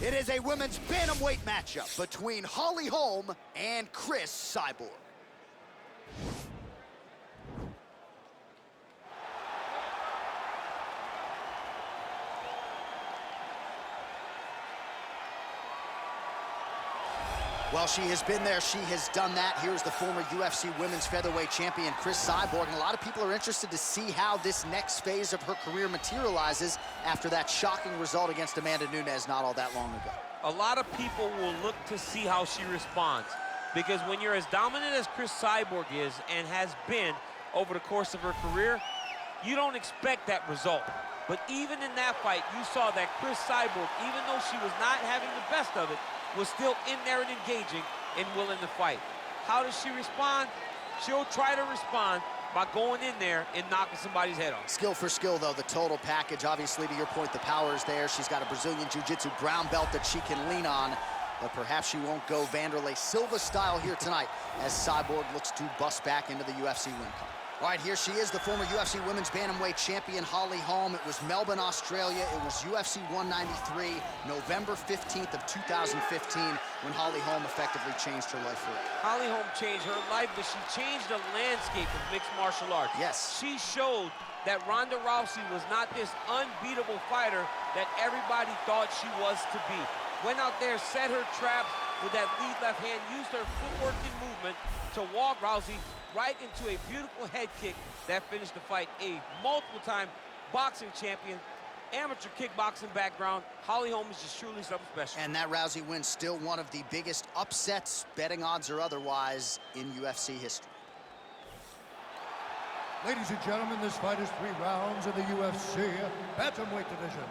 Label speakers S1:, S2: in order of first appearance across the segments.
S1: It is a women's bantamweight matchup between Holm and Cris Cyborg. Well, she has been there, she has done that. Here's the former UFC women's featherweight champion, Cris Cyborg, and a lot of people are interested to see how this next phase of her career materializes after that shocking result against Amanda Nunes not all that long ago.
S2: A lot of people will look to see how she responds, because when you're as dominant as Cris Cyborg is and has been over the course of her career, you don't expect that result. But even in that fight, you saw that Cris Cyborg, even though she was not having the best of it, was still in there and engaging and willing to fight. How does she respond? She'll try to respond by going in there and knocking somebody's head off.
S1: Skill for skill, though, the total package. Obviously, to your point, the power is there. She's got a Brazilian Jiu-Jitsu brown belt that she can lean on, but perhaps she won't go Vanderlei Silva style here tonight as Cyborg looks to bust back into the UFC win column. All right, here she is, the former UFC women's bantamweight champion, Holm. It was Melbourne, Australia. It was UFC 193, November 15th of 2015, when Holm effectively changed her life forever.
S2: Holm changed her life, but she changed the landscape of mixed martial arts.
S1: Yes.
S2: She showed that Ronda Rousey was not this unbeatable fighter that everybody thought she was to be. Went out there, set her traps with that lead left hand, used her footwork and movement to walk Rousey right into a beautiful head kick that finished the fight. A multiple-time boxing champion, amateur kickboxing background. Holm is just truly something special.
S1: And that Rousey win still one of the biggest upsets, betting odds or otherwise, in UFC history.
S3: Ladies and gentlemen, this fight is 3 rounds in the UFC bantamweight division.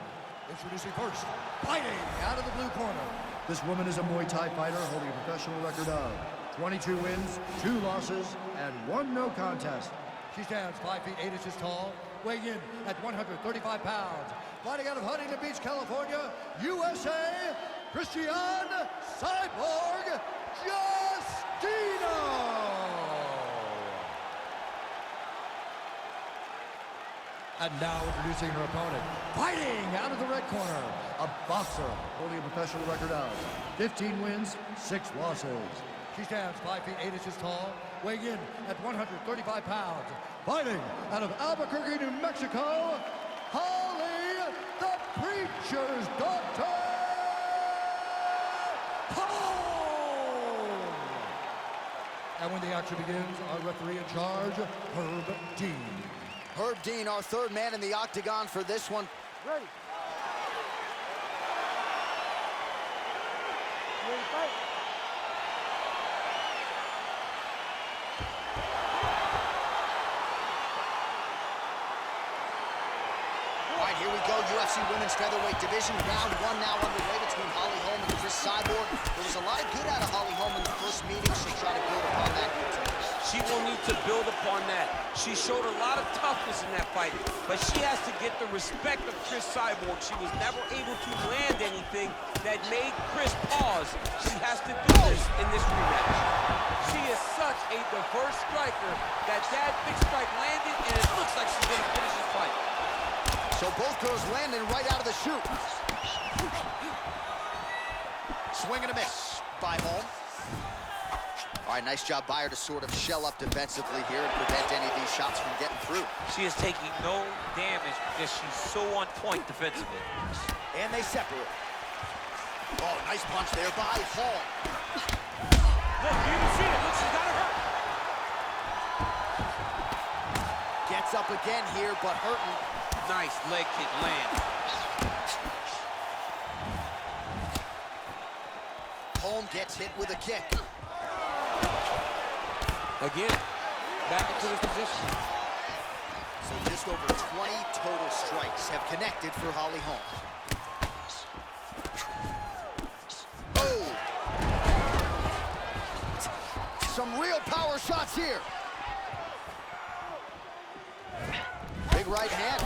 S3: Introducing first, fighting out of the blue corner. This woman is a Muay Thai fighter holding a professional record of 22 wins, 2 losses, and 1 no contest. She stands 5 feet 8 inches tall, weighing in at 135 pounds. Fighting out of Huntington Beach, California, USA, Christian Cyborg Justino. And now introducing her opponent, fighting out of the red corner, a boxer holding a professional record of 15 wins, 6 losses. She stands 5 feet 8 inches tall, weighing in at 135 pounds. Fighting out of Albuquerque, New Mexico, Holly, the Preacher's Daughter, Holm! And when the action begins, our referee in charge, Herb Dean.
S1: Herb Dean, our third man in the octagon for this one.
S4: Ready. Ready to fight?
S1: All right, here we go, UFC Women's Featherweight Division. Round 1 now underway between Holm and Cris Cyborg. There was a lot of good out of Holm in the first meeting. She'll try to build upon that here tonight.
S2: She will need to build upon that. She showed a lot of toughness in that fight, but she has to get the respect of Cris Cyborg. She was never able to land anything that made Cris pause. She has to do this in this rematch. She is such a diverse striker that big strike landed, and it looks like she's gonna finish this fight.
S1: So both girls landing right out of the chute. Swing and a miss by Holm. All right, nice job by her to sort of shell up defensively here and prevent any of these shots from getting through.
S2: She is taking no damage because she's so on point defensively.
S1: And they separate. Oh, nice punch there by Holm.
S2: Look, you can see it. Look, she's got her hurt.
S1: Gets up again here, but hurting.
S2: Nice leg kick land.
S1: Holm gets hit with a kick.
S2: Again, back into this position.
S1: So just over 20 total strikes have connected for Holm. Oh! Some real power shots here. Big right hand.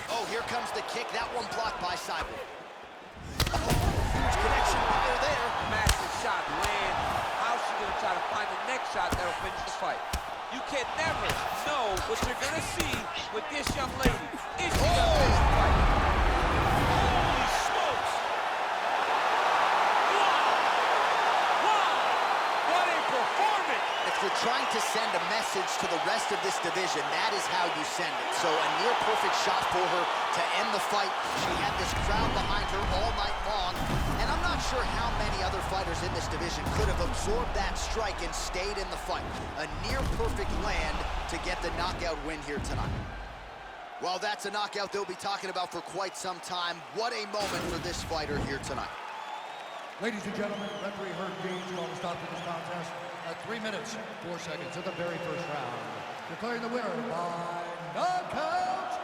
S1: Oh, here comes the kick. That one blocked by Cyborg. Huge connection power there.
S2: Massive shot land. How's she gonna try to find the next shot that'll finish the fight? You can never know what you're going to see with this young lady. Is she going to finish the fight? Holy smokes! Wow! What a performance!
S1: If you're trying to send a message to the rest of this division, that is how you send it. So a near-perfect shot for her to end the fight. She had this crowd behind her all night long, and I'm not sure how many other fighters in this division could have absorbed that strike and stayed in the fight. A near-perfect land to get the knockout win here tonight. Well, that's a knockout they'll be talking about for quite some time. What a moment for this fighter here tonight.
S3: Ladies and gentlemen, referee Herb Dean called a stop to this contest at 3 minutes, 4 seconds of the very first round. Declaring the winner by knockout,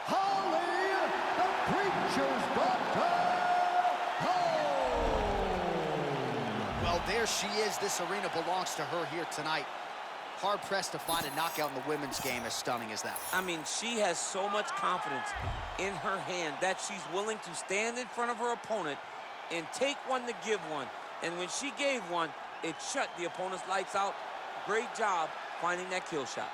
S3: Holly, the Preacher's Doctor, Holm.
S1: Well, there she is. This arena belongs to her here tonight. Hard-pressed to find a knockout in the women's game as stunning as that.
S2: I mean, she has so much confidence in her hand that she's willing to stand in front of her opponent and take one to give one. And when she gave one, it shut the opponent's lights out. Great job finding that kill shot.